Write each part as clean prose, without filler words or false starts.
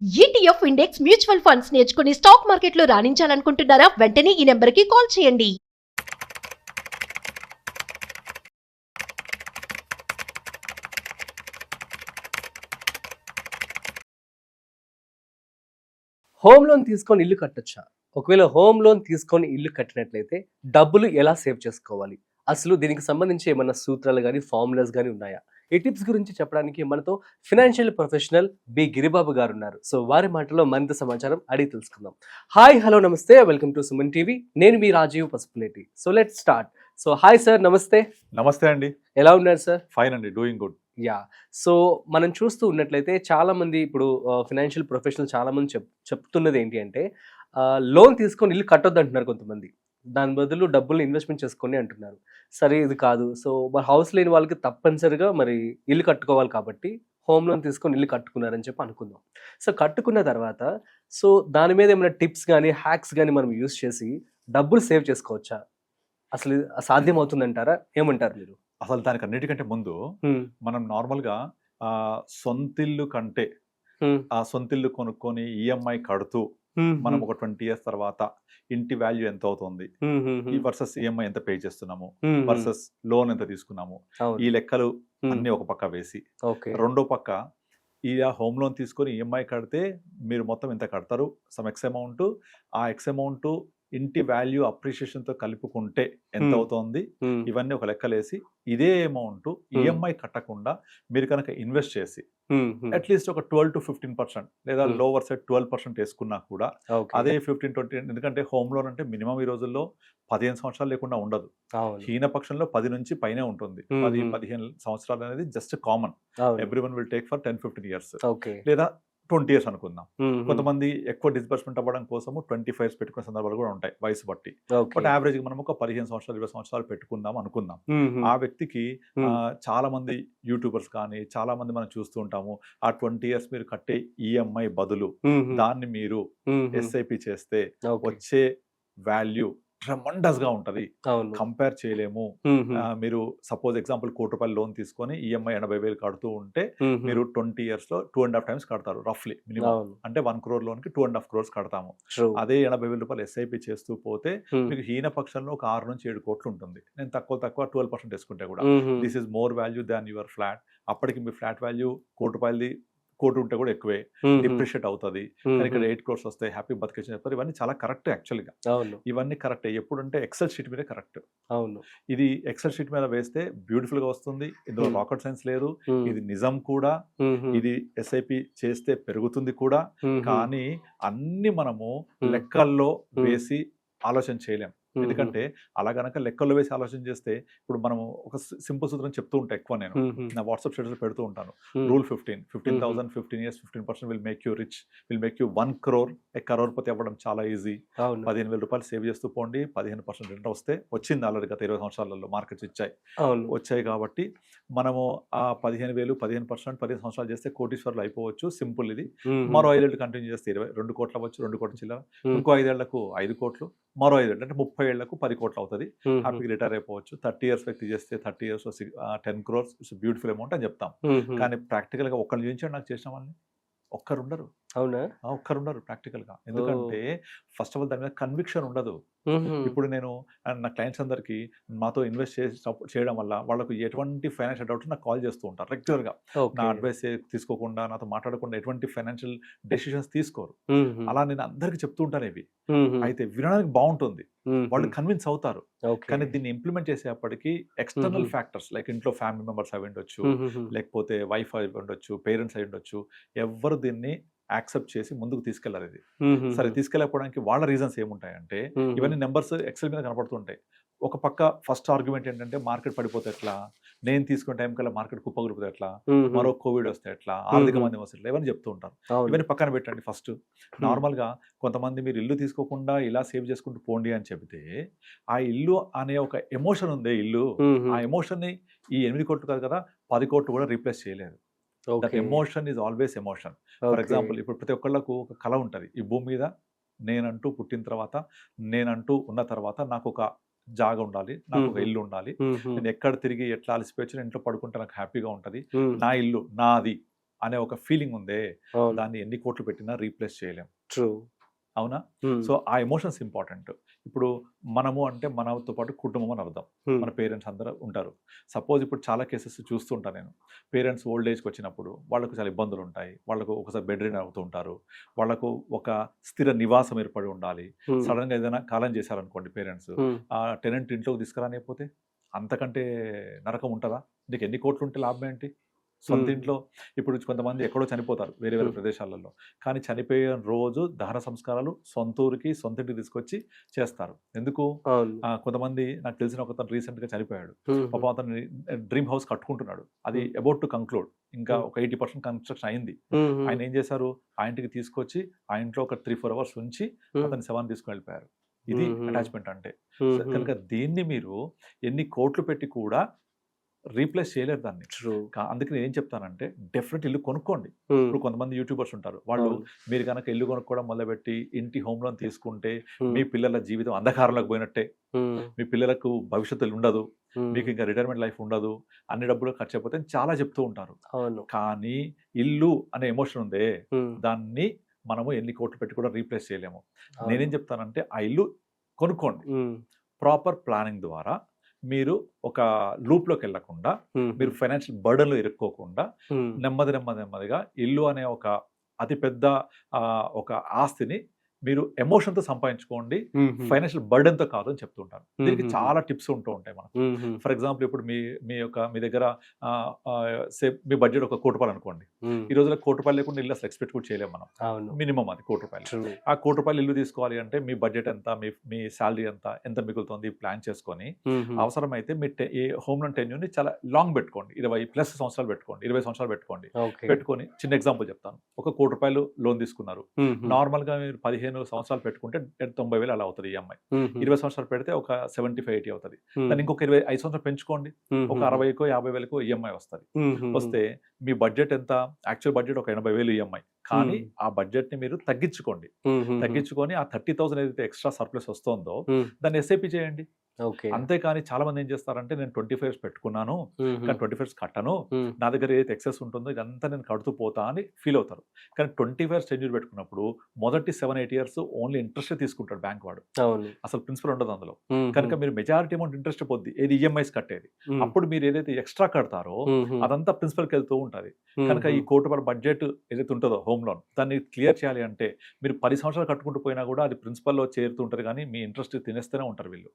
ETF index mutual funds నేర్చుకుని stock మార్కెట్లో రాణించాలనుకుంటున్నారా? వెంటనే ఈ నెంబర్కి కాల్ చేయండి. హోమ్ లోన్ తీసుకొని ఇల్లు కట్టొచ్చా? ఒకవేళ హోమ్ లోన్ తీసుకొని ఇల్లు కట్టినట్లయితే డబ్బులు ఎలా సేవ్ చేసుకోవాలి? అసలు దీనికి సంబంధించి ఏమన్నా సూత్రాలు కానీ ఫార్ములాస్ కానీ ఉన్నాయా? ఈ టిప్స్ గురించి చెప్పడానికి మనతో ఫినాన్షియల్ ప్రొఫెషనల్ బి గిరిబాబు గారు ఉన్నారు. సో వారి మాటలో మరింత సమాచారం అడిగి తెలుసుకుందాం. హాయ్, హలో, నమస్తే, వెల్కమ్ టు సుమన్ టీవీ. నేను మీ Rajiv Pasupuleti. So let's start. So hi sir, నమస్తే. నమస్తే అండి. ఎలా ఉన్నారు సార్? ఫైన్ అండి, డూయింగ్ గుడ్. యా. సో మనం చూస్తూ ఉన్నట్లయితే చాలా మంది ఇప్పుడు ఫినాన్షియల్ ప్రొఫెషనల్ చాలా మంది చెప్తున్నది ఏంటి అంటే లోన్ తీసుకొని ఇల్లు కట్టొద్దు అంటున్నారు కొంతమంది. దాని బదులు డబ్బులు ఇన్వెస్ట్మెంట్ చేసుకొని అంటున్నారు. సరే, ఇది కాదు. సో మరి హౌస్ లేని వాళ్ళకి తప్పనిసరిగా మరి ఇల్లు కట్టుకోవాలి కాబట్టి హోమ్ లోన్ తీసుకొని ఇల్లు కట్టుకున్నారని చెప్పి అనుకుందాం. సో కట్టుకున్న తర్వాత సో దాని మీద ఏమైనా టిప్స్ కానీ హ్యాక్స్ కానీ మనం యూస్ చేసి డబ్బులు సేవ్ చేసుకోవచ్చా? అసలు సాధ్యం అవుతుందంటారా? ఏమంటారు మీరు? అసలు దానికి అన్నిటికంటే ముందు మనం నార్మల్గా సొంతిల్లు కంటే ఆ సొంతిల్లు కొనుక్కొని ఈఎంఐ కడుతూ మనం ఒక 20 years తర్వాత ఇంటి వాల్యూ ఎంత అవుతుంది ఈ వర్సెస్ ఈఎంఐ ఎంత పే చేస్తున్నాము వర్సెస్ లోన్ ఎంత తీసుకున్నాము, ఈ లెక్కలు అన్ని ఒక పక్క వేసి రెండో పక్క ఈ హోమ్ లోన్ తీసుకొని ఈఎంఐ కడితే మీరు మొత్తం ఎంత కడతారు, సమ్ ఎక్స్ అమౌంట్, ఆ ఎక్స్ అమౌంట్ ఇంటి వాల్యూ అప్రిషియేషన్ తో కలుపుకుంటే ఎంత అవుతోంది, ఇవన్నీ ఒక లెక్కలేసి ఇదే అమౌంట్ ఈఎంఐ కట్టకుండా మీరు కనుక ఇన్వెస్ట్ చేసి అట్లీస్ట్ ఒక 12 to 15% లేదా లోవర్ సైడ్ 12% వేసుకున్నా కూడా అదే 15-20, ఎందుకంటే హోమ్ లోన్ అంటే మినిమం ఈ రోజుల్లో 15 సంవత్సరాలు లేకుండా ఉండదు. హీన పక్షంలో 10 నుంచి పైనే ఉంటుంది. 10-15 సంవత్సరాలు అనేది just common. Everyone will take for 10-15 years లేదా 20 years అనుకుందాం. కొంతమంది ఎక్కువ డిస్బర్స్మెంట్ అవ్వడం కోసము 25 years పెట్టుకునే సందర్భాలు కూడా ఉంటాయి వయసు బట్టి. బట్ యావరేజ్ మనం ఒక 15 సంవత్సరాలు 20 సంవత్సరాలు పెట్టుకుందాం అనుకుందాం. ఆ వ్యక్తికి చాలా మంది యూట్యూబర్స్ కానీ చాలా మంది మనం చూస్తూ ఉంటాము, ఆ 20 years మీరు కట్టే ఈఎంఐ బదులు దాన్ని మీరు ఎస్ఐపి చేస్తే వచ్చే వాల్యూ ట్రెమండస్ గా ఉంటది, కంపేర్ చేయలేము. మీరు సపోజ్ ఎగ్జాంపుల్ ₹1,00,00,000 లోన్ తీసుకొని ఈఎంఐ 80,000 కడుతూ ఉంటే మీరు 20 years లో 2.5 times కడతారు రఫ్లీ మినిమం. అంటే 1 crore లోన్ కి 2.5 crores కడతాము. అదే ₹80,000 ఎస్ఐపి చేస్తూ పోతే మీకు హీన పక్షంలో ఒక 6 నుంచి 7 కోట్లు ఉంటుంది. నేను తక్కువ 12% వేసుకుంటే కూడా this is more value than your flat. అప్పటికి మీ ఫ్లాట్ వాల్యూ ₹1,00,00,000 కోటి ఉంటే కూడా ఎక్కువే డిప్రిషియేట్ అవుతుంది. ఇక్కడ 8 crores వస్తాయి, హ్యాపీ బతికేషన్ చెప్తారు. ఇవన్నీ చాలా కరెక్ట్. యాక్చువల్గా ఇవన్నీ కరెక్టే. ఎప్పుడంటే ఎక్సెల్ షీట్ మీద కరెక్ట్. ఇది ఎక్సెల్ షీట్ మీద వేస్తే బ్యూటిఫుల్ గా వస్తుంది, ఇందులో రాకెట్ సైన్స్ లేదు, ఇది నిజం కూడా. ఇది ఎస్ఐపి చేస్తే పెరుగుతుంది కూడా. కానీ అన్ని మనము లెక్కల్లో వేసి ఆలోచన చేయలేం. ఎందుకంటే అలా గనక లెక్కల్లో వేసి ఆలోచన చేస్తే ఇప్పుడు మనం ఒక సింపుల్ సూత్రం చెప్తూ ఉంటాను ఎక్కువ, నేను నా వాట్సాప్ స్టేటస్ పెడుతూ ఉంటాను. Rule 15,000 15 years 15% will make you rich, will make you 1 crore. Crorepati అవ్వడం చాలా ఈజీ. ₹15,000 సేవ్ చేస్తూ పోండి, 15% రిటర్న్ వస్తే వచ్చింది. ఆల్రెడీ గత 20 సంవత్సరాలలో మార్కెట్స్ వచ్చాయి కాబట్టి మనము ఆ 15,000 15% 15 సంవత్సరాలు చేస్తే కోటీశ్వర్లు అయిపోవచ్చు. సింపుల్. ఇది మరో 5 ఏళ్ళు కంటిన్యూ చేస్తే 22 కోట్లు అవ్వచ్చు, 2 కోట్ల చిల్లర. ఇంకో 5 ఏళ్లకు 5 కోట్లు, మరో 5 ఏళ్ళు అంటే 30 ఏళ్లకు 10 కోట్లు అవుతుంది. హ్యాపీగా రిటైర్ అయిపోవచ్చు. 30 years వ్యక్తి చేస్తే 30 years 10 crores it's beautiful amount అని చెప్తాం. కానీ ప్రాక్టికల్ గా ఒక్కరిని చూపించాడు నాకు చేసిన వాళ్ళని ఒక్కరుండరు. అవునా? ఒక్కరుండరు ప్రాక్టికల్ గా. ఎందుకంటే ఫస్ట్ ఆఫ్ ఆల్ దాని మీద కన్విక్షన్ ఉండదు. ఇప్పుడు నేను నా క్లయింట్స్ అందరికి మాతో ఇన్వెస్ట్ చేయడం వల్ల వాళ్ళకు ఎటువంటి ఫైనాన్షియల్ డౌట్స్ నాకు కాల్ చేస్తూ ఉంటారు రెగ్యులర్ గా. నా అడ్వైస్ తీసుకోకుండా, నాతో మాట్లాడకుండా ఎటువంటి ఫైనాన్షియల్ డెసిషన్స్ తీసుకోరు. అలా నేను అందరికి చెప్తూ ఉంటాను. ఇవి అయితే వినడానికి బాగుంటుంది, వాళ్ళు కన్విన్స్ అవుతారు. కానీ దీన్ని ఇంప్లిమెంట్ చేసేప్పటికి ఎక్స్టర్నల్ ఫ్యాక్టర్స్ లైక్ ఇంట్లో ఫ్యామిలీ మెంబర్స్ అయి ఉండొచ్చు, లేకపోతే వైఫ్ అయి ఉండొచ్చు, పేరెంట్స్ అయి ఉండొచ్చు, ఎవరు దీన్ని యాక్సెప్ట్ చేసి ముందుకు తీసుకెళ్లారు. ఇది సరే తీసుకెళ్ళకపోవడానికి వాళ్ళ రీజన్స్ ఏముంటాయంటే ఇవన్నీ నెంబర్స్ ఎక్సెల్ మీద కనపడుతుంటాయి. ఒక పక్క ఫస్ట్ ఆర్గ్యుమెంట్ ఏంటంటే మార్కెట్ పడిపోతే ఎట్లా, నేను తీసుకునే టైం కల్లా మార్కెట్ కుప్పగొలిపోతే ఎట్లా, మరో కోవిడ్ వస్తే ఎట్లా, ఆర్థిక మంది వస్తే ఎట్లా, ఇవన్నీ చెప్తూ ఉంటారు. ఇవన్నీ పక్కన పెట్టండి. ఫస్ట్ నార్మల్ గా కొంతమంది మీరు ఇల్లు తీసుకోకుండా ఇలా సేవ్ చేసుకుంటూ పోండి అని చెబితే ఆ ఇల్లు అనే ఒక ఎమోషన్ ఉంది. ఇల్లు ఆ ఎమోషన్ ని ఈ 8 కోట్లు కాదు కదా 10 కోట్లు కూడా రీప్లేస్ చేయలేదు. That emotion is always emotion. For example ఇప్పుడు ప్రతి ఒక్కళ్ళకు ఒక కళ ఉంటుంది. ఈ భూమి మీద నేనంటూ పుట్టిన తర్వాత, నేనంటూ ఉన్న తర్వాత నాకు ఒక జాగా ఉండాలి, నాకు ఒక ఇల్లు ఉండాలి, నేను ఎక్కడ తిరిగి ఎట్లా అలసిపోయి ఇంట్లో పడుకుంటే నాకు హ్యాపీగా ఉంటుంది, నా ఇల్లు నాది అనే ఒక ఫీలింగ్ ఉందే, అవును. దాన్ని ఎన్ని కోట్లు పెట్టినా రీప్లేస్ చేయలేం. ట్రూ. అవునా? సో ఆ ఎమోషన్స్ ఇంపార్టెంట్. ఇప్పుడు మనము అంటే మనతో పాటు కుటుంబం అని అర్థం. మన పేరెంట్స్ అందరూ ఉంటారు. సపోజ్ ఇప్పుడు చాలా కేసెస్ చూస్తుంటాను నేను. పేరెంట్స్ ఓల్డ్ ఏజ్కి వచ్చినప్పుడు వాళ్ళకు చాలా ఇబ్బందులు ఉంటాయి. వాళ్ళకు ఒకసారి బెడ్ రిడన్ అవుతూ ఉంటారు. వాళ్ళకు ఒక స్థిర నివాసం ఏర్పడి ఉండాలి. సడన్గా ఏదైనా కాలం చేశారనుకోండి పేరెంట్స్, ఆ టెనెంట్ ఇంట్లోకి తీసుకురానిపోతే అంతకంటే నరకం ఉంటుందా? నీకు ఎన్ని కోట్లు ఉంటే లాభం ఏంటి? సొంత ఇంట్లో ఇప్పుడు కొంతమంది ఎక్కడో చనిపోతారు వేరే వేరే ప్రదేశాలలో, కానీ చనిపోయే రోజు దహన సంస్కారాలు సొంత ఊరికి సొంత ఇంటికి తీసుకొచ్చి చేస్తారు. ఎందుకు? కొంతమంది నాకు తెలిసిన ఒకతను రీసెంట్గా చనిపోయాడు. పాపం అతను డ్రీమ్ హౌస్ కట్టుకుంటున్నాడు. అది అబౌట్ టు కంక్లూడ్, ఇంకా ఒక 80% కన్స్ట్రక్షన్ అయింది. ఆయన ఏం చేశారు, ఆ ఇంటికి తీసుకొచ్చి ఆ ఇంట్లో ఒక 3-4 అవర్స్ ఉంచి అతని శవాన్ని తీసుకుని వెళ్ళిపోయారు. ఇది అటాచ్మెంట్ అంటే. కనుక దీన్ని మీరు ఎన్ని కోట్లు పెట్టి కూడా రీప్లేస్ చేయలేరు దాన్ని. అందుకని ఏం చెప్తానంటే డెఫినెట్ ఇల్లు కొనుక్కోండి. ఇప్పుడు కొంతమంది యూట్యూబర్స్ ఉంటారు, వాళ్ళు మీరు కనుక ఇల్లు కొనుక్కోవడం మొదలుపెట్టి ఇంటి హోమ్ లోన్ తీసుకుంటే మీ పిల్లల జీవితం అంధకారంలోకి పోయినట్టే, మీ పిల్లలకు భవిష్యత్తు ఉండదు, మీకు ఇంకా రిటైర్మెంట్ లైఫ్ ఉండదు, అన్ని డబ్బులు ఖర్చు అయిపోతే చాలా చెప్తూ ఉంటారు. కానీ ఇల్లు అనే ఎమోషన్ ఉందే, దాన్ని మనము ఎన్ని కోట్లు పెట్టి కూడా రీప్లేస్ చేయలేము. నేనేం చెప్తానంటే ఆ ఇల్లు కొనుక్కోండి. ప్రాపర్ ప్లానింగ్ ద్వారా మీరు ఒక లూప్లోకి వెళ్ళకుండా, మీరు ఫైనాన్షియల్ బర్డన్లో ఇరుక్కోకుండా నెమ్మదిగా ఇల్లు అనే ఒక అతిపెద్ద ఒక ఆస్తిని మీరు ఎమోషన్తో సంపాదించుకోండి, ఫైనాన్షియల్ బర్డెన్తో కాదు అని చెప్తుంటాను. దీనికి చాలా టిప్స్ ఉంటూ ఉంటాయి మనకు. ఫర్ ఎగ్జాంపుల్ ఇప్పుడు మీ దగ్గర మీ బడ్జెట్ ఒక ₹1,00,00,000 అనుకోండి. ఈ రోజుల్లో ₹1,00,00,000 లేకుండా ఇల్లు అసలు ఎక్స్పెక్ట్ కూడా చేయలేము మనం. మినిమం అది ₹1,00,00,000. ఆ ₹1,00,00,000 ఇల్లు తీసుకోవాలి అంటే మీ బడ్జెట్ ఎంత, మీ శాలరీ ఎంత మిగులుతుంది ప్లాన్ చేసుకొని, అవసరమైతే మీ హోమ్ లోన్ టెన్యూర్ని చాలా లాంగ్ పెట్టుకోండి. 20+ సంవత్సరాలు పెట్టుకోండి, 20 సంవత్సరాలు పెట్టుకొని చిన్న ఎగ్జాంపుల్ చెప్తాను. ఒక ₹1,00,00,000 లోన్ తీసుకున్నారు. నార్మల్ గా మీరు 15 సంవత్సరాలు పెట్టుకుంటే 90,000 అలా అవుతుంది ఈఎంఐ. 20 సంవత్సరాలు పెడితే ఒక 75-80 అవుతుంది. దాన్ని ఇంకొక 25 సంవత్సరాలు పెంచుకోండి, ఒక 60,000కో 50,000కో ఈఎంఐ వస్తుంది. వస్తే మీ బడ్జెట్ ఎంత? యాక్చువల్ బడ్జెట్ ఒక 80,000 ఈఎంఐ. కానీ ఆ బడ్జెట్ ని మీరు తగ్గించుకొని ఆ 30,000 ఏదైతే ఎక్స్ట్రా సర్ప్లస్ వస్తుందో దాన్ని ఎస్ఐపి చేయండి. అంతేకాని చాలా మంది ఏం చేస్తారంటే నేను 25 years పెట్టుకున్నాను కానీ 25 years కట్టను, నా దగ్గర ఏదైతే ఎక్సెస్ ఉంటుందో ఇదంతా నేను కడుతూ పోతా అని ఫీల్ అవుతారు. కానీ 25 years టెన్యూర్ పెట్టుకున్నప్పుడు మొదటి 7-8 years ఓన్లీ ఇంట్రెస్ట్ తీసుకుంటాడు బ్యాంక్ వాడు, అసలు ప్రిన్సిపల్ ఉండదు అందులో. కనుక మీరు మెజారిటీ అమౌంట్ ఇంట్రెస్ట్ పోద్ది, ఏది ఈఎంఐస్ కట్టేది. అప్పుడు మీరు ఏదైతే ఎక్స్ట్రా కడతారో అదంతా ప్రిన్సిపల్కి వెళ్తూ ఉంటుంది. కనుక ఈ ₹1,00,00,000 బడ్జెట్ ఏదైతే ఉంటుందో హోమ్ లోన్, దాన్ని క్లియర్ చేయాలి అంటే మీరు 10 సంవత్సరాలు కట్టుకుంటూ పోయినా కూడా అది ప్రిన్సిపల్లో చేరుతూ ఉంటారు, కానీ మీ ఇంట్రెస్ట్ తినేస్తూనే ఉంటారు వీళ్ళు.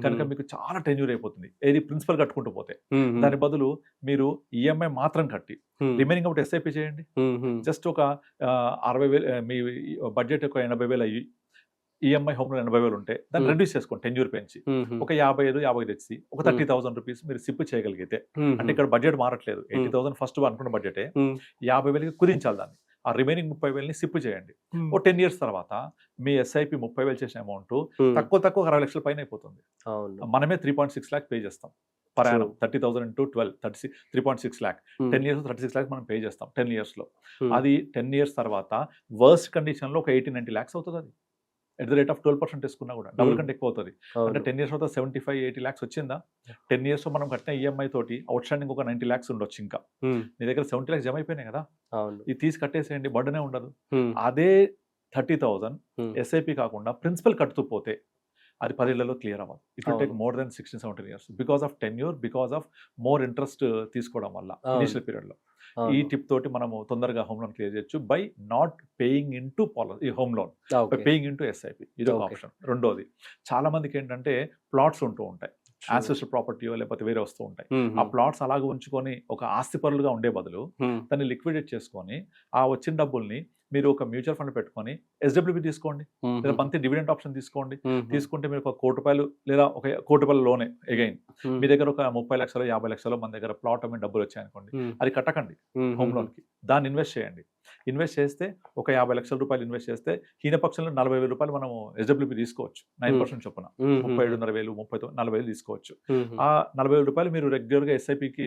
కనుక మీకు చాలా టెన్యూర్ అయిపోతుంది ఏది ప్రిన్సిపల్ కట్టుకుంటూ పోతే. దాని బదులు మీరు ఈఎంఐ మాత్రం కట్టి రిమైనింగ్ ఒకటి ఎస్ఐపి చేయండి. జస్ట్ ఒక 60,000 మీ బడ్జెట్ ఒక 80,000 అయ్యి ఈఎంఐ హోమ్ లోన్ 80,000 ఉంటే దాన్ని రెడ్యూస్ చేసుకోండి, టెన్యూర్ పెంచి ఒక 55 తెచ్చి ఒక 30,000 రూపీస్ మీరు సిప్ చేయగలిగితే, అంటే ఇక్కడ బడ్జెట్ మారట్లేదు, 80,000 ఫస్ట్ అనుకున్న బడ్జెటే 50,000కి కుదించాలి దాన్ని. ఆ రిమైనింగ్ 30,000ని సిప్ చేయండి. ఓ 10 years తర్వాత మీ ఎస్ఐపి 30,000 చేసిన అమౌంట్ తక్కువ 60 లక్షల పైన అయిపోతుంది. మనమే 3.6 lakhs పే చేస్తాం per annum. 30,000 into 12 3.6 lakh. 10 years 36 lakhs మనం పే చేస్తాం 10 years లో. అది 10 years తర్వాత వర్స్ట్ కండిషన్ లో ఒక 80-90 lakhs అవుతుంది. అది ఎట్ ద రేట్ ఆఫ్ 12% తీసుకున్నా కూడా డబుల్ కంటే ఎక్కువ అవుతుంది. అంటే 10 years తర్వాత 75-80 lakhs వచ్చిందా? 10 years లో మనం కట్టిన ఈఎంఐ తోటి అవుట్ స్టాండింగ్ ఒక 90 lakhs ఉండొచ్చు. ఇంకా నీ దగ్గర 70 lakhs జమ అయిపోయినాయి కదా, ఇది తీసి కట్టేసేయండి, బర్డనే ఉండదు. అదే 30,000 ఎస్ఐపి కాకుండా ప్రిన్సిపల్ కట్టుతూ పోతే అది 10 years క్లియర్ అవ్వదు. It will take more than 16-17 years because of tenure, because of more interest తీసుకోవడం వల్ల ఇనిషియల్ పీరియడ్ లో. ఈ టిప్ తోటి మనము తొందరగా హోమ్ లోన్ క్లియర్ చేయొచ్చు by not paying in to policy home loan, by paying in to SIP. ఇది ఒక ఆప్షన్. రెండోది, చాలా మందికి ఏంటంటే ప్లాట్స్ ఉంటూ ఉంటాయి, యాన్సెస్టర్ ప్రాపర్టీయో లేకపోతే వేరే వస్తూ ఉంటాయి. ఆ ప్లాట్స్ అలాగే ఉంచుకొని ఒక ఆస్తిపరులుగా ఉండే బదులు దాన్ని లిక్విడేట్ చేసుకొని ఆ వచ్చిన డబ్బుల్ని మీరు ఒక మ్యూచువల్ ఫండ్ పెట్టుకొని ఎస్డబ్ల్యూపీ తీసుకోండి, లేదా మంత్లీ డివిడెంట్ ఆప్షన్ తీసుకోండి. తీసుకుంటే మీరు ఒక ₹1,00,00,000 లేదా ఒక ₹1,00,00,000 లోనే అగైన్ మీ దగ్గర ఒక 30 లక్షలు 50 లక్షలు మన దగ్గర ప్లాట్ అమ్మే డబ్బులు వచ్చాయనుకోండి, అది కట్టకండి హోమ్ లోన్ కి, దాన్ని ఇన్వెస్ట్ చేయండి. ఇన్వెస్ట్ చేస్తే ఒక ₹50 లక్షలు ఇన్వెస్ట్ చేస్తే హీనపక్షంలో ₹40,000 మనం ఎస్డబ్ల్యూపీ తీసుకోవచ్చు 9% చొప్పున. 37,500 40,000 తీసుకోవచ్చు. ఆ ₹40,000 మీరు రెగ్యులర్ గా ఎస్ఐపికి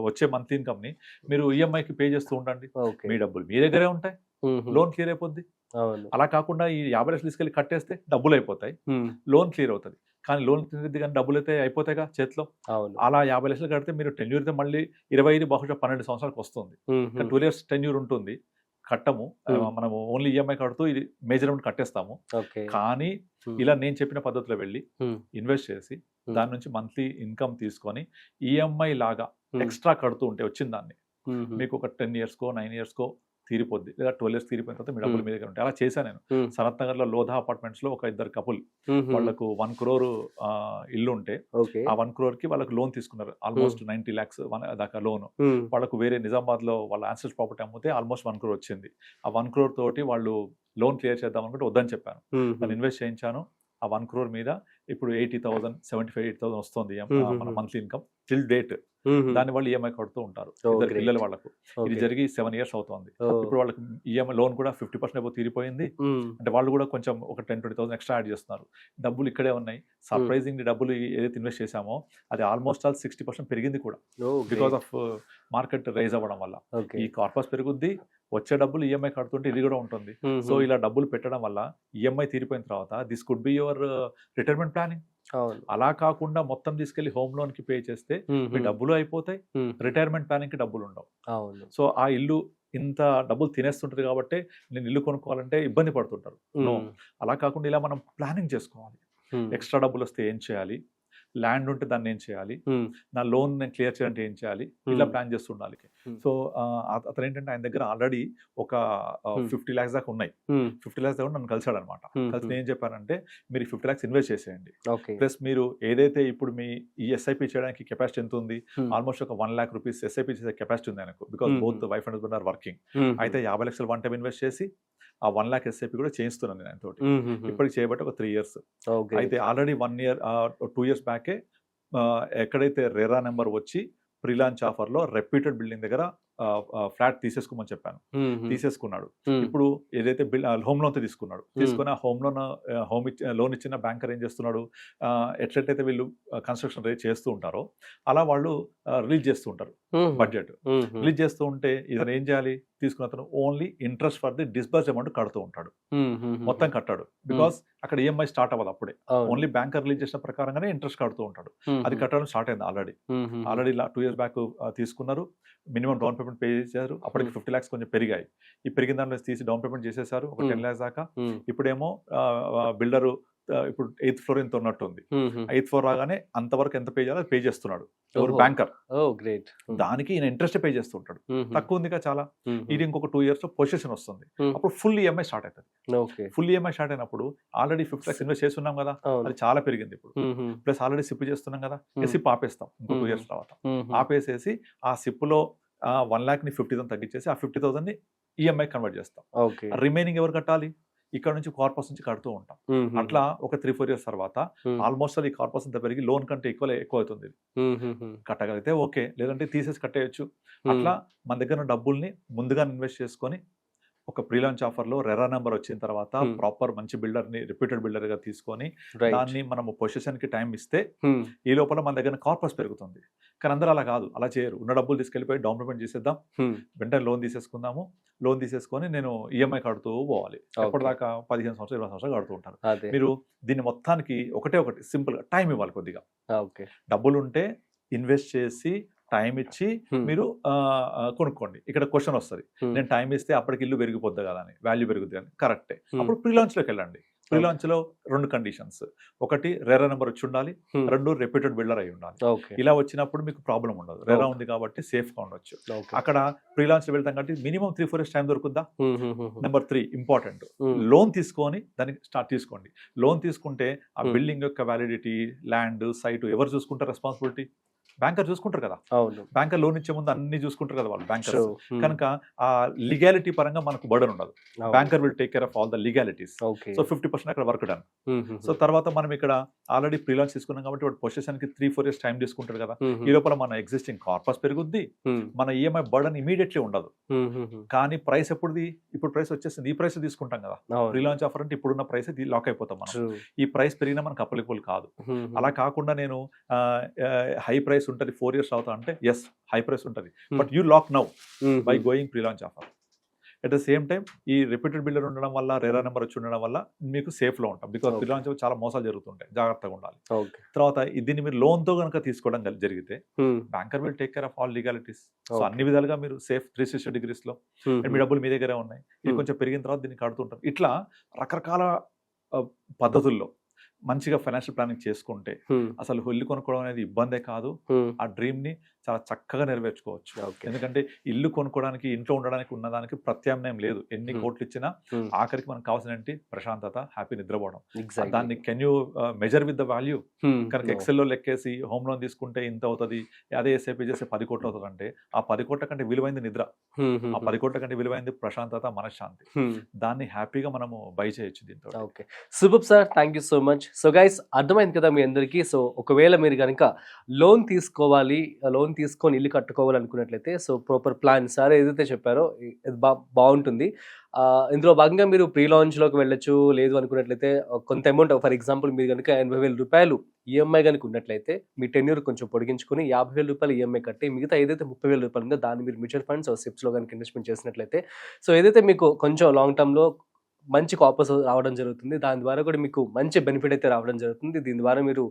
వచ్చే మంత్ ఇన్కమ్ ని మీరు ఈఎంఐకి పే చేస్తూ ఉండండి. మీ డబ్బులు మీ దగ్గరే ఉంటాయి, లోన్ క్లియర్ అయిపోద్ది. అవును. అలా కాకుండా ఈ 50 లక్షలు తీసుకెళ్ళి కట్టేస్తే డబ్బులు అయిపోతాయి, లోన్ క్లియర్ అవుతుంది. కానీ లోన్ క్లియర్ కానీ డబ్బులు అయితే అయిపోతాయిగా చేతిలో. అవును. అలా 50 లక్షలు కడితే మీరు టెన్యూర్ అయితే మళ్ళీ 25 బహుశా 12 సంవత్సరాలకు వస్తుంది. 12 ఇయర్స్ టెన్యూర్ ఉంటుంది, కట్టము. మనము ఓన్లీ ఈఎంఐ కడుతూ ఇది మేజర్ అమౌంట్ కట్టేస్తాము. ఓకే. కానీ ఇలా నేను చెప్పిన పద్ధతిలో వెళ్ళి ఇన్వెస్ట్ చేసి దాని నుంచి మంత్లీ ఇన్కమ్ తీసుకొని ఈఎంఐ లాగా ఎక్స్ట్రా కడుతూ ఉంటే వచ్చిన దాన్ని మీకు ఒక 10 ఇయర్స్కో 9 ఇయర్స్కో తీరిపోద్ది, లేదా 12 ఇయర్స్ తీరిపోయిన తర్వాత మీ డబ్బులు మీదే ఉంటాయి. అలా చేశాను నేను. సనత్ నగర్ లో లోధా అపార్ట్మెంట్స్ లో ఒక ఇద్దరు కపుల్, వాళ్ళకు 1 crore ఇల్లు ఉంటే ఆ 1 crore కి వాళ్ళకి లోన్ తీసుకున్నారు. ఆల్మోస్ట్ 90 lakhs దాకా లోన్. వాళ్ళకు వేరే నిజామాబాద్ లో వాళ్ళ యాన్సెస్ ప్రాపర్టీ అమ్మితే ఆల్మోస్ట్ 1 crore వచ్చింది. ఆ 1 crore తోటి వాళ్ళు లోన్ క్లియర్ చేద్దాం అనుకుంటే వద్దని చెప్పాను. నేను ఇన్వెస్ట్ చేయించాను. ఆ 1 crore మీద ఇప్పుడు 80,000 75,000 వస్తుంది మన మంత్లీ ఇన్కమ్ టిల్ డేట్. దాని వాళ్ళు ఈఎంఐ కడుతూ ఉంటారు, ఇద్దరు పిల్లలు వాళ్ళకు. ఇది జరిగి 7 years అవుతుంది. ఇప్పుడు వాళ్ళకి ఈఎంఐ లోన్ కూడా 50% తీరిపోయింది. అంటే వాళ్ళు కూడా కొంచెం ఒక 10-20,000 ఎక్స్ట్రా యాడ్ చేస్తున్నారు. డబ్బులు ఇక్కడే ఉన్నాయి. సర్ప్రైజింగ్ డబ్బులు ఏదైతే ఇన్వెస్ట్ చేశామో అది ఆల్మోస్ట్ ఆల్ 60% పెరిగింది కూడా, బికాస్ ఆఫ్ మార్కెట్ రైజ్ అవ్వడం వల్ల. ఈ కార్పస్ పెరుగుద్ది, వచ్చే డబ్బులు ఈఎంఐ కడుతుంటే ఇది కూడా ఉంటుంది. సో ఇలా డబ్బులు పెట్టడం వల్ల ఈఎంఐ తీరిపోయిన తర్వాత this could be your retirement planning. అలా కాకుండా మొత్తం తీసుకెళ్లి హోమ్ లోన్ కి పే చేస్తే మీ డబ్బులు అయిపోతాయి, రిటైర్మెంట్ ప్లానింగ్ కి డబ్బులు ఉండవు. సో ఆ ఇల్లు ఇంత డబ్బులు తినేస్తుంటది కాబట్టి నేను ఇల్లు కొనుక్కోవాలంటే ఇబ్బంది పడుతుంటారు. అలా కాకుండా ఇలా మనం ప్లానింగ్ చేసుకోవాలి. ఎక్స్ట్రా డబ్బులు వస్తే ఏం చేయాలి, ల్యాండ్ ఉంటే దాన్ని ఏం చేయాలి, నా లోన్ నేను క్లియర్ చేయాలంటే ఏం చేయాలి, ఇలా ప్లాన్ చేస్తుండాలి. సో అతను ఏంటంటే ఆయన దగ్గర ఆల్రెడీ ఒక 50 lakhs దాకా ఉన్నాయి. 50 lakhs దాకా నన్ను కలిసాడు అనమాట. కలిసి నేను చెప్పానంటే మీరు 50 lakhs ఇన్వెస్ట్ చేసేయండి, ప్లస్ మీరు ఏదైతే ఇప్పుడు మీ ఈ ఎస్ఐపి చేయడానికి కెపాసిటీ ఎంత ఉంది, ఆల్మోస్ట్ ఒక 1 lakh rupees ఎస్ఐపి చేసే కెపాసిటీ ఉంది ఆయనకు, because both wife and husband are working. అయితే 50 lakhs వన్ టైం ఇన్వెస్ట్ చేసి ఆ 1 lakh ఎస్ఐపి కూడా చేయిస్తున్నాను నేను ఆయనతోటి. ఇప్పటికి చేయబట్టి ఒక 3 years. అయితే ఆల్రెడీ 1 year 2 years బ్యాకే ఎక్కడైతే రేరా నెంబర్ వచ్చి ప్రీ లాంచ్ ఆఫర్ లో రెప్యూటెడ్ బిల్డింగ్ దగ్గర ఫ్లాట్ తీసేసుకోమని చెప్పాను. తీసేసుకున్నాడు. ఇప్పుడు ఏదైతే హోమ్ లోన్ తీసుకున్నాడు, తీసుకుని ఆ హోమ్ లోన్ ఇచ్చిన బ్యాంకర్ ఏం చేస్తున్నాడు, ఎట్లయితే వీళ్ళు కన్స్ట్రక్షన్ రేట్ చేస్తూ ఉంటారో అలా వాళ్ళు రిలీజ్ చేస్తూ ఉంటారు బడ్జెట్. రిలీజ్ చేస్తూ ఉంటే ఇతను ఏం చేయాలి, తీసుకున్న అతను only interest for the disburse amount కడుతూ ఉంటాడు, మొత్తం కట్టాడు. బికాస్ అక్కడ ఈఎంఐ స్టార్ట్ అవ్వదు అప్పుడే, ఓన్లీ బ్యాంకర్ రిలీజ్ చేసిన ప్రకారంగానే ఇంట్రెస్ట్ కడుతూ ఉంటాడు. అది కట్టడం స్టార్ట్ అయింది ఆల్రెడీ 2 years బ్యాక్ తీసుకున్నారు. మినిమం డౌన్ పేమెంట్ పే చేశారు. అప్పటికి 50 lakhs కొంచెం పెరిగాయి. ఈ పెరిగిన దాంట్లో తీసి డౌన్ పేమెంట్ చేసేసారు ఒక 10 lakhs దాకా. ఇప్పుడేమో బిల్డరు ఇప్పుడు 8th floor ఇంత ఉన్నట్టుంది. 8th floor రాగానే అంతవరకు ఎంత పే చేయాలో పే చేస్తున్నాడు ఎవరు, బ్యాంకర్. దానికి ఈయన ఇంట్రెస్ట్ పే చేస్తుంటాడు. తక్కువ ఉందిగా చాలా. ఇది ఇంకొక 2 years లో పొజిషన్ వస్తుంది. అప్పుడు ఫుల్ ఈఎంఐ స్టార్ట్ అవుతుంది. ఫుల్ ఈఎంఐ స్టార్ట్ అయినప్పుడు ఆల్రెడీ 50 lakhs ఇన్వెస్ట్ చేస్తున్నాం కదా, అది చాలా పెరిగింది ఇప్పుడు. ప్లస్ ఆల్రెడీ సిప్ చేస్తున్నాం కదా, సిప్ ఆపేస్తాం ఇంకో 2 years తర్వాత. ఆపేసేసి ఆ సిప్ లో 1 lakh ని 50,000 తగ్గించేసి ఆ 50,000 ని ఈఎంఐ కన్వర్ట్ చేస్తాం. రిమైనింగ్ ఎవరు కట్టాలి, ఇక్కడ నుంచి కార్పస్ నుంచి కడుతూ ఉంటాం. అట్లా ఒక 3-4 years తర్వాత ఆల్మోస్ట్ ఈ కార్పస్ అంతా పెరిగి లోన్ కంటే ఎక్కువ అవుతుంది. కట్టగలిగితే ఓకే, లేదంటే తీసేసి కట్టేయచ్చు. అట్లా మన దగ్గర డబ్బుల్ని ముందుగా ఇన్వెస్ట్ చేసుకొని ఒక ప్రీ లాంచ్ ఆఫర్ లో రెరా నెంబర్ వచ్చిన తర్వాత ప్రాపర్ మంచి బిల్డర్ ని రిప్యూటెడ్ బిల్డర్ గా తీసుకొని దాన్ని మనము పొజిషన్ కి టైం ఇస్తే ఈ లోపల మన దగ్గర కార్పస్ పెరుగుతుంది. కానీ అందరూ అలా కాదు, అలా చేయరు. ఉన్న డబ్బులు తీసుకెళ్లిపోయి డౌన్ పేమెంట్ చేసేద్దాం, వెంటనే లోన్ తీసేసుకుందాము, లోన్ తీసేసుకొని నేను ఈఎంఐ కడుతూ పోవాలి. ఎప్పటిదాకా 15 సంవత్సరాలు 20 సంవత్సరాలు కడుతూ ఉంటారు. మీరు దీన్ని మొత్తానికి ఒకటి సింపుల్ గా టైం ఇవ్వాలి కొద్దిగా. డబ్బులు ఉంటే ఇన్వెస్ట్ చేసి టైం ఇచ్చి మీరు కొనుక్కోండి. ఇక్కడ క్వశ్చన్ వస్తుంది, నేను టైం ఇస్తే అప్పటికి ఇల్లు పెరిగిపోద్ది కదా అని, వాల్యూ పెరుగుద్ది అని. కరెక్టే. అప్పుడు ప్రీ లాంచ్ లోకి వెళ్ళండి. ప్రీ లాంచ్ లో 2 conditions, ఒకటి రేరా నెంబర్ వచ్చి ఉండాలి, 2 రెప్యూటెడ్ బిల్డర్ అయి ఉండాలి. ఇలా వచ్చినప్పుడు మీకు ప్రాబ్లం ఉండదు. రేరా ఉంది కాబట్టి సేఫ్ గా ఉండొచ్చు. అక్కడ ప్రీ లాంచ్ లో వెళ్తాం కాబట్టి మినిమం 3-4 years టైం దొరుకుద్దా. నెంబర్ 3 ఇంపార్టెంట్, లోన్ తీసుకొని దానికి స్టార్ట్ తీసుకోండి. లోన్ తీసుకుంటే ఆ బిల్డింగ్ యొక్క వ్యాలిడిటీ, ల్యాండ్, సైట్ ఎవరు చూసుకుంటారు, రెస్పాన్సిబిలిటీ బ్యాంకర్ చూసుకుంటారు కదా. బ్యాంకర్ లోన్ ఇచ్చే ముందు అన్ని చూసుకుంటారు కదా వాళ్ళు బ్యాంకర్. కనుక ఆ లీగాలిటీ పరంగా మనకు బర్డన్ ఉండదు. Banker will take care of all the legalities. So 50% అక్కడ వర్క్ డన్. సో తర్వాత మనం ఇక్కడ ఆల్రెడీ ప్రీ లాంచ్ తీసుకున్నాం కాబట్టి వాడు పొజిషన్ కి 3-4 years టైం తీసుకుంటారు కదా. ఈ లోపల మన ఎగ్జిస్టింగ్ కార్పస్ పెరుగుద్ది, మన ఈఎంఐ బర్డన్ ఇమీడియట్లీ ఉండదు. కానీ ప్రైస్ ఎప్పుడుది, ఇప్పుడు ప్రైస్ వచ్చేసింది, ఈ ప్రైస్ తీసుకుంటాం కదా. ప్రీ లాంచ్ ఆఫర్ అంటే ఇప్పుడున్న ప్రైస్ లాక్ అయిపోతాం మనం. ఈ ప్రైస్ పెరిగినా మనకు అప్లికబుల్ కాదు. అలా కాకుండా నేను హై ప్రైస్ ఉంటుంది 4 years అవుతా అంటే ఎస్ హై ప్రైస్ ఉంటుంది, but you lock now by going pre launch offer. At the same time ఈ రిపీటెడ్ బిల్డర్ ఉండడం వల్ల, రేరా నెంబర్ వచ్చి ఉండడం వల్ల మీకు సేఫ్లో ఉంటాం. Because Okay. పిల్లల చాలా మోసాలు జరుగుతుంటాయి, జాగ్రత్తగా ఉండాలి. ఓకే. తర్వాత దీన్ని మీరు లోన్తో కనుక తీసుకోవడం జరిగితే banker will take care of all legalities. So Okay. అన్ని విధాలుగా మీరు సేఫ్ 360 degreesలో మీ డబ్బులు మీ దగ్గరే ఉన్నాయి. ఇది కొంచెం పెరిగిన తర్వాత దీన్ని కడుతుంటారు. ఇట్లా రకరకాల పద్ధతుల్లో మంచిగా ఫైనాన్షియల్ ప్లానింగ్ చేసుకుంటే అసలు ఇల్లు కొనుక్కోవడం అనేది ఇబ్బందే కాదు. ఆ డ్రీమ్ ని చాలా చక్కగా నెరవేర్చుకోవచ్చు. ఓకే. ఎందుకంటే ఇల్లు కొనుక్కోవడానికి, ఇంట్లో ఉండడానికి ఉన్నదానికి ప్రత్యామ్నాయం లేదు. ఎన్ని కోట్లు ఇచ్చినా ఆఖరికి మనకు కావాల్సిన ప్రశాంతత, హ్యాపీ నిద్రపోవడం. దాన్ని can you measure with the value? కనుక ఎక్సెల్లో లెక్కేసి హోమ్ లోన్ తీసుకుంటే ఇంత అవుతుంది, అదే ఎస్ఐపి చేస్తే 10 కోట్లు అవుతుంది అంటే ఆ 10 కోట్ల కంటే విలువైంది నిద్ర, ఆ 10 కోట్ల కంటే విలువైంది ప్రశాంతత, మనశ్శాంతి. దాన్ని హ్యాపీగా మనము బై చేయొచ్చు దీంతో. Okay, super sir, thank you so much. So guys, అర్థమైంది కదా మీ అందరికీ. సో ఒకవేళ మీరు కనుక లోన్ తీసుకోవాలి, లోన్ తీసుకొని ఇల్లు కట్టుకోవాలి అనుకున్నట్లయితే, సో ప్రాపర్ ప్లాన్ సార్ ఏదైతే చెప్పారో ఇది బాగుంటుంది. ఇందులో భాగంగా మీరు ప్రీ లాంచ్లోకి వెళ్ళొచ్చు. లేదు అనుకున్నట్లయితే కొంత అమౌంట్, ఫర్ ఎగ్జాంపుల్ మీరు కనుక 80,000 రూపాయలు ఈఎంఐ కనుక ఉన్నట్లయితే మీ టెన్యూర్ కొంచెం పొడిగించుకుని 50,000 రూపాయలు ఈఎంఐ కట్టి మిగతా ఏదైతే 30,000 రూపాయలు ఉందో దాన్ని మీరు మ్యూచువల్ ఫండ్స్ సిప్స్లో కనుక ఇన్వెస్ట్మెంట్ చేసినట్లయితే, సో ఏదైతే మీకు కొంచెం లాంగ్ టర్మ్లో మంచి కాపర్స్ రావడం జరుగుతుంది, దాని ద్వారా కూడా మీకు మంచి బెనిఫిట్ అయితే రావడం జరుగుతుంది. దీని ద్వారా మీరు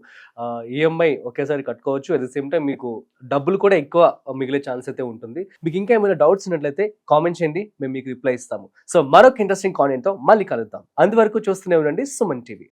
ఈఎంఐ ఒకేసారి కట్టుకోవచ్చు. అట్ ద సేమ్ టైం మీకు డబ్బులు కూడా ఎక్కువ మిగిలే ఛాన్స్ అయితే ఉంటుంది. మీకు ఇంకా ఏమైనా డౌట్స్ ఉన్నట్లయితే కామెంట్ చేయండి, మేము మీకు రిప్లై ఇస్తాము. సో మరొక ఇంట్రెస్టింగ్ కాంటెంట్తో మళ్ళీ కలుద్దాం. అంతవరకు చూస్తూనే ఉండండి సుమన్ టీవీ.